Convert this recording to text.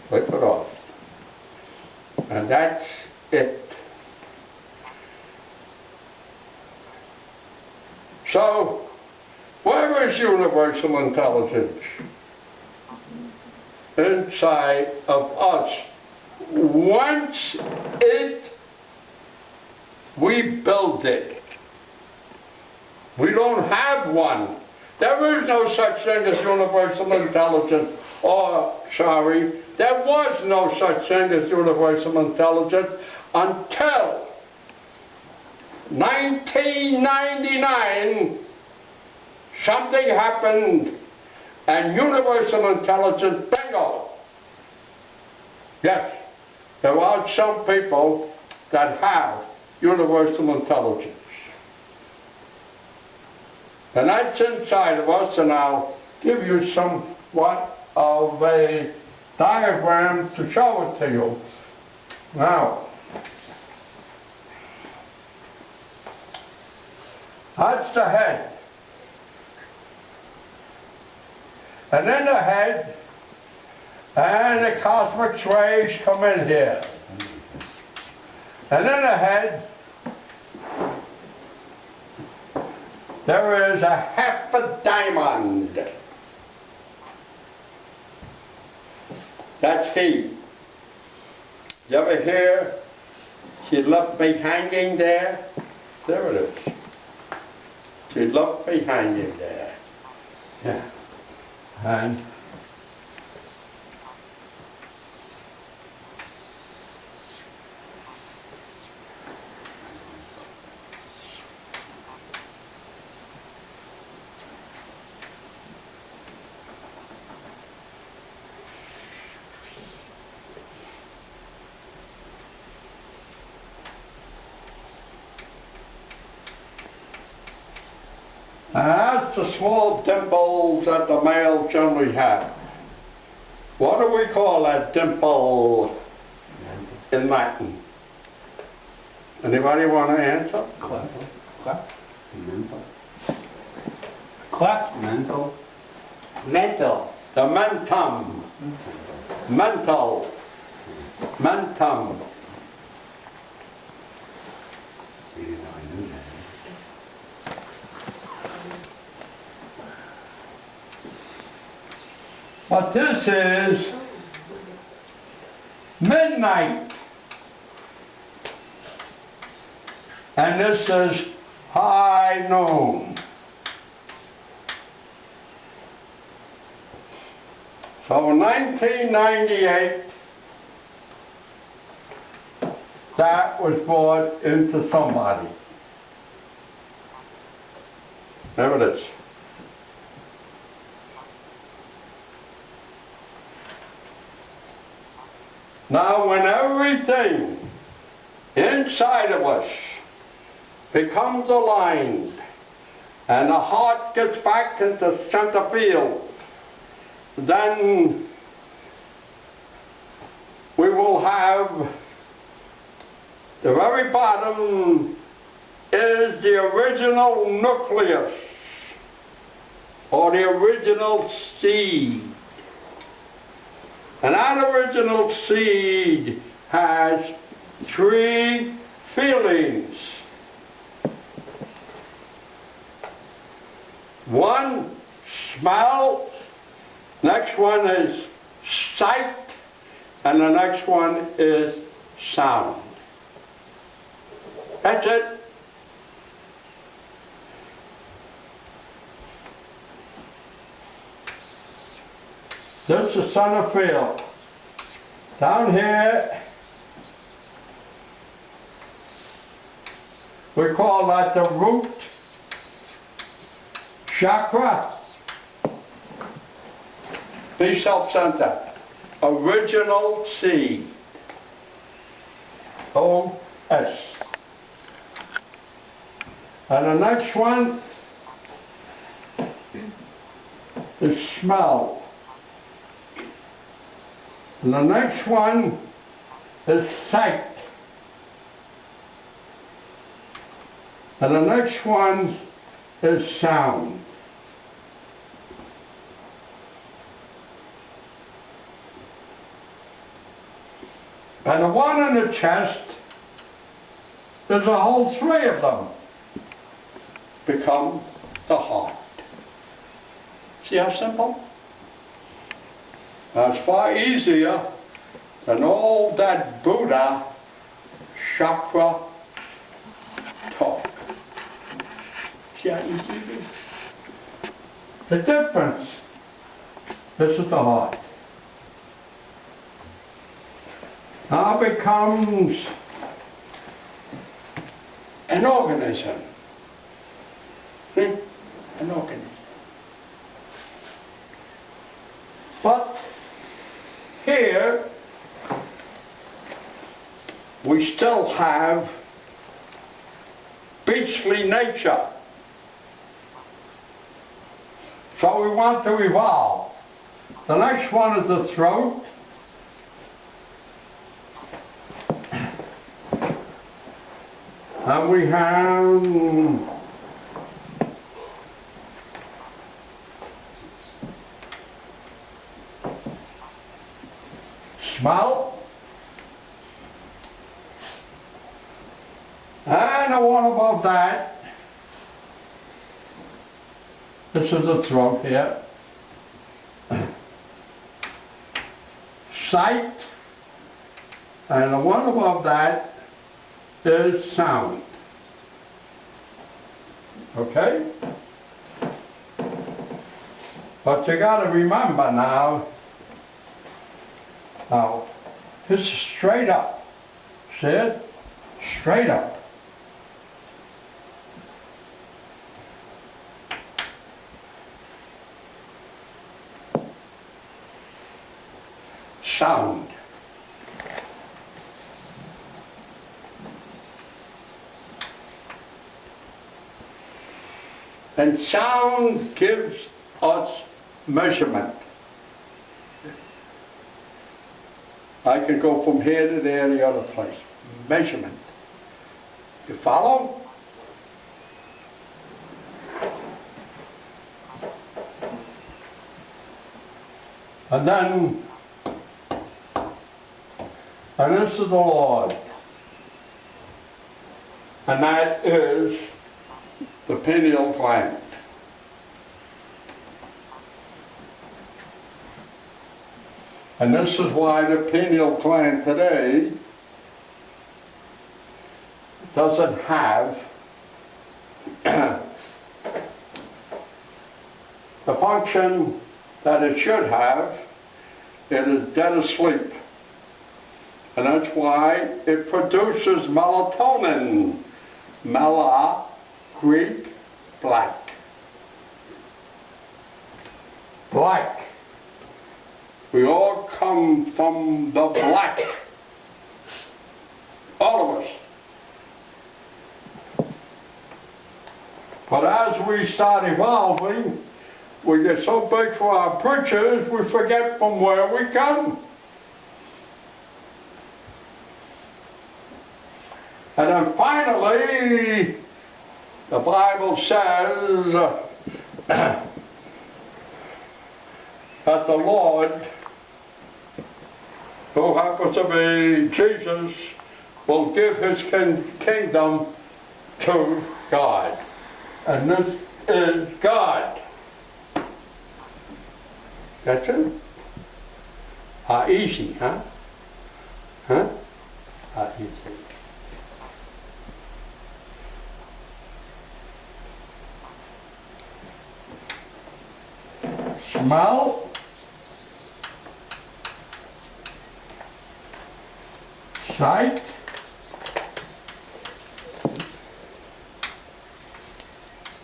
Wipe it off. And that's it. So, where is universal intelligence? Inside of us. Once we build it. We don't have one. There is no such thing as universal intelligence. There was no such thing as universal intelligence until 1999. Something happened and universal intelligence, bingo. Yes, there are some people that have universal intelligence. And that's inside of us, and I'll give you somewhat of a diagram to show it to you. Now, that's the head. And in the head, and the cosmic rays come in here. And in the head, there is a half a diamond. That's he. You ever hear, she left me hanging there? There it is. She left me hanging there. Yeah. And that's the small dimples that the male generally have. What do we call that dimple in Latin? Anybody want to answer? Cleft. Mental. Cleft. Mental. Mental. The mentum. Mental. Mentum. But this is midnight. And this is high noon. So in 1998, that was brought into somebody. There it is. Now when everything inside of us becomes aligned and the heart gets back into center field, then we will have the very bottom is the original nucleus or the original seed. And that original seed has three feelings. One, smell, next one is sight, and the next one is sound. That's it. This is center field. Down here, we call that the root chakra. Be self-centered. Original seed. O-S. And the next one is smell. And the next one is sight. And the next one is sound. And the one in the chest, there's a whole three of them become the heart. See how simple? Now it's far easier than all that Buddha chakra talk. See how easy it is? The difference, this is the heart. Now becomes an organism. See? An organism. But here we still have beastly nature. So we want to evolve. The next one is the throat. And we have smell. And the one above that, this is the throat here. Sight. And the one above that is sound. Okay? But you got to remember now, this is straight up. See it? Straight up. Sound. And sound gives us measurement. I can go from here to there, the other place. Measurement. You follow? And then, and this is the Lord. And that is the pineal gland. And this is why the pineal gland today doesn't have the function that it should have. It is dead asleep. And that's why it produces melatonin. Mela, Greek, black. Black. We all come from the black. All of us. But as we start evolving, we get so big for our britches, we forget from where we come. And then finally, the Bible says that the Lord, who happens to be Jesus, will give his kingdom to God. And this is God. That's it. How easy, huh? Huh? How easy. Smell, sight,